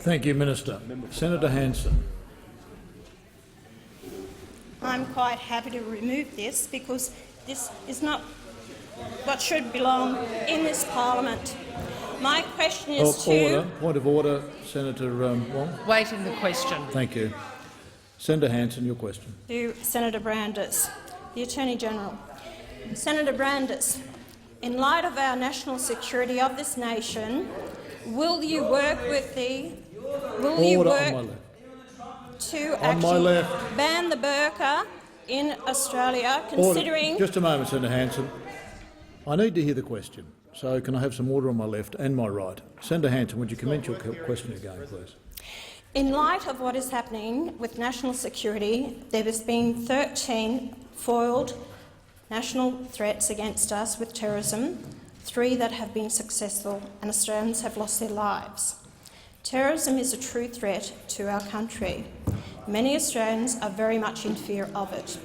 Thank you, Minister. Senator Hanson. I'm quite happy to remove this because this is not what should belong in this parliament. My question is Point of order, Senator Wong. Waiting the question. Thank you. Senator Hanson, your question. To Senator Brandis, the Attorney-General. Senator Brandis, in light of our national security of this nation, will you work with the to actually ban the burqa in Australia, considering— Just a moment, Senator Hanson. I need to hear the question, so can I have some order on my left and my right? Senator Hanson, would you commence your question again, please? In light of what is happening with national security, there has been 13 foiled national threats against us with terrorism, 3 that have been successful, and Australians have lost their lives. Terrorism is a true threat to our country. Many Australians are very much in fear of it.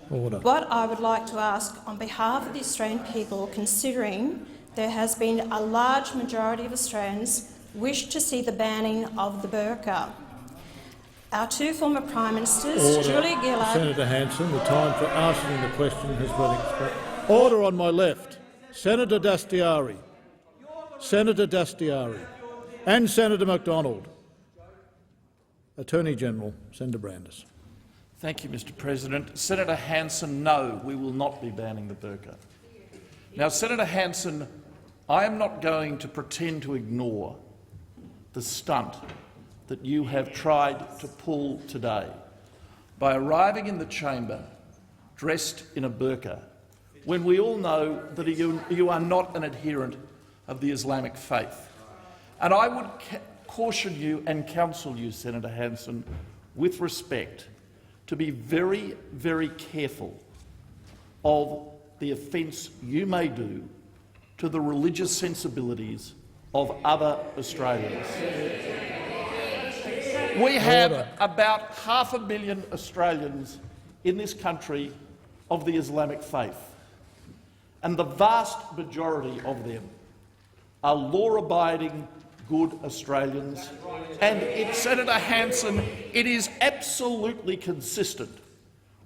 Order. What I would like to ask on behalf of the Australian people, considering there has been a large majority of Australians wish to see the banning of the burqa. Our 2 former Prime Ministers, Julia Gillard— Senator Hanson, the time for asking the question has been expired. Order on my left. Senator Dastyari. Senator Dastyari. And Senator MacDonald. Attorney-General, Senator Brandis. Thank you, Mr President. Senator Hanson, no, we will not be banning the burqa. Now, Senator Hanson, I am not going to pretend to ignore the stunt that you have tried to pull today by arriving in the chamber dressed in a burqa, when we all know that you are not an adherent of the Islamic faith. And I would caution you and counsel you, Senator Hanson, with respect, to be very, very careful of the offence you may do to the religious sensibilities of other Australians. We have about 500,000 Australians in this country of the Islamic faith, and the vast majority of them are law-abiding, good Australians. And, Senator Hanson, it is absolutely consistent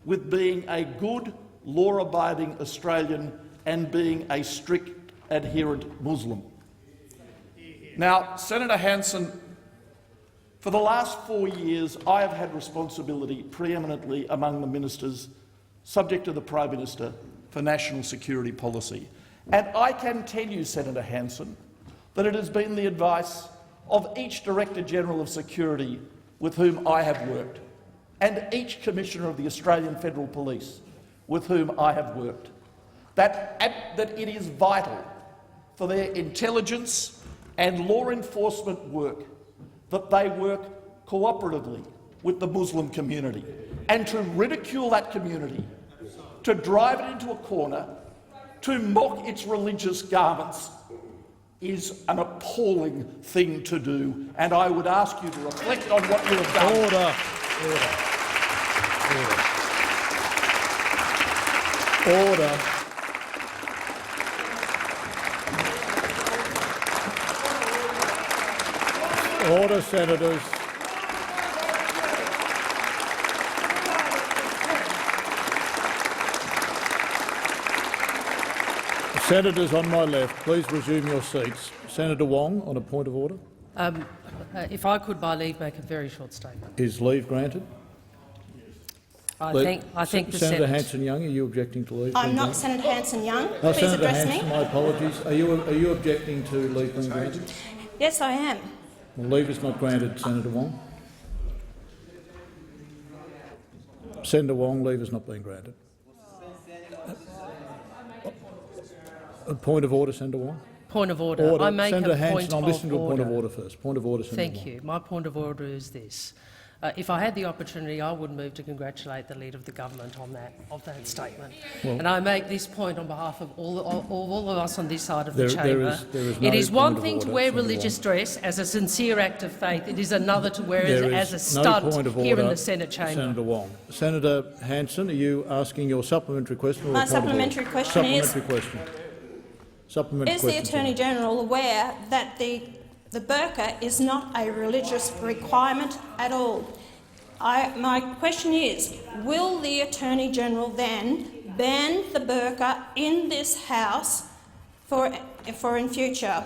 with being a good, law-abiding Australian and being a strict adherent Muslim. Now, Senator Hanson, for the last 4 years I have had responsibility preeminently among the ministers subject to the Prime Minister for national security policy. And I can tell you, Senator Hanson, that it has been the advice of each Director-General of Security with whom I have worked, and each Commissioner of the Australian Federal Police with whom I have worked, that it is vital for their intelligence and law enforcement work that they work cooperatively with the Muslim community, and to ridicule that community, to drive it into a corner, to mock its religious garments is an appalling thing to do, and I would ask you to reflect on what you have done. Order. Order. Order, Senators. Senators on my left, please resume your seats. Senator Wong, on a point of order. If I could, by leave, make a very short statement. Is leave granted? I think the Senator Hanson-Young, are you objecting to leave? I'm not Senator Hanson-Young. No, Please Senator address Hanson, me. my apologies. Are you objecting to leave being granted? Yes, I am. Well, leave is not granted, Senator Wong. Senator Wong, leave is not being granted. A point of order, Senator Wong. Point of order. I make Senator a Hanson, point I'll listen to of a point of order. order first. Point of order, Senator Wong. Thank you. My point of order is this. If I had the opportunity, I would move to congratulate the Leader of the Government on that statement. Well, and I make this point on behalf of all of us on this side of the chamber. It is one thing to wear religious dress as a sincere act of faith. It is another to wear it as a stunt here in the Senate chamber. Senator Wong. Senator Hanson, are you asking your supplementary question? Or My supplementary question is: Supplementary question. Is the Attorney-General aware that the The burqa is not a religious requirement at all. My question is, will the Attorney-General then ban the burqa in this House for in future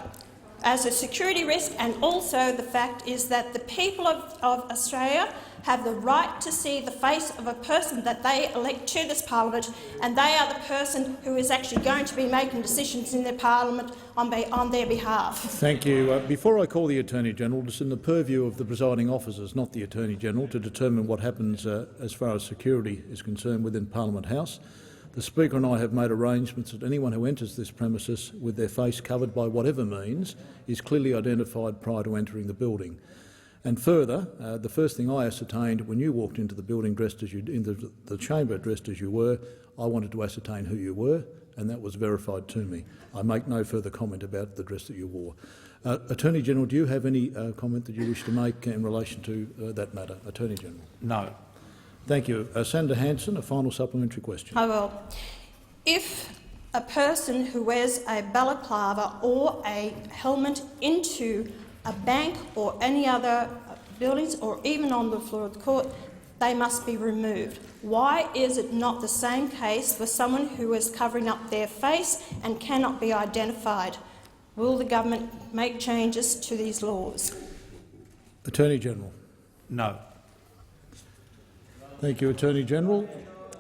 as a security risk? And also the fact is that the people of Australia have the right to see the face of a person that they elect to this parliament, and they are the person who is actually going to be making decisions in their parliament on their behalf. Thank you. Before I call the Attorney-General, it's in the purview of the presiding officers, not the Attorney-General, to determine what happens as far as security is concerned within Parliament House. The Speaker and I have made arrangements that anyone who enters this premises with their face covered by whatever means is clearly identified prior to entering the building. And further, the first thing I ascertained when you walked into the building dressed as the chamber dressed as you were, I wanted to ascertain who you were, and that was verified to me. I make no further comment about the dress that you wore. Attorney-General, do you have any comment that you wish to make in relation to that matter? Attorney-General. No. Thank you. Senator Hanson, a final supplementary question. I will. If a person who wears a balaclava or a helmet into a bank or any other buildings, or even on the floor of the court, they must be removed. Why is it not the same case for someone who is covering up their face and cannot be identified? Will the government make changes to these laws? Attorney-General. No. Thank you, Attorney-General.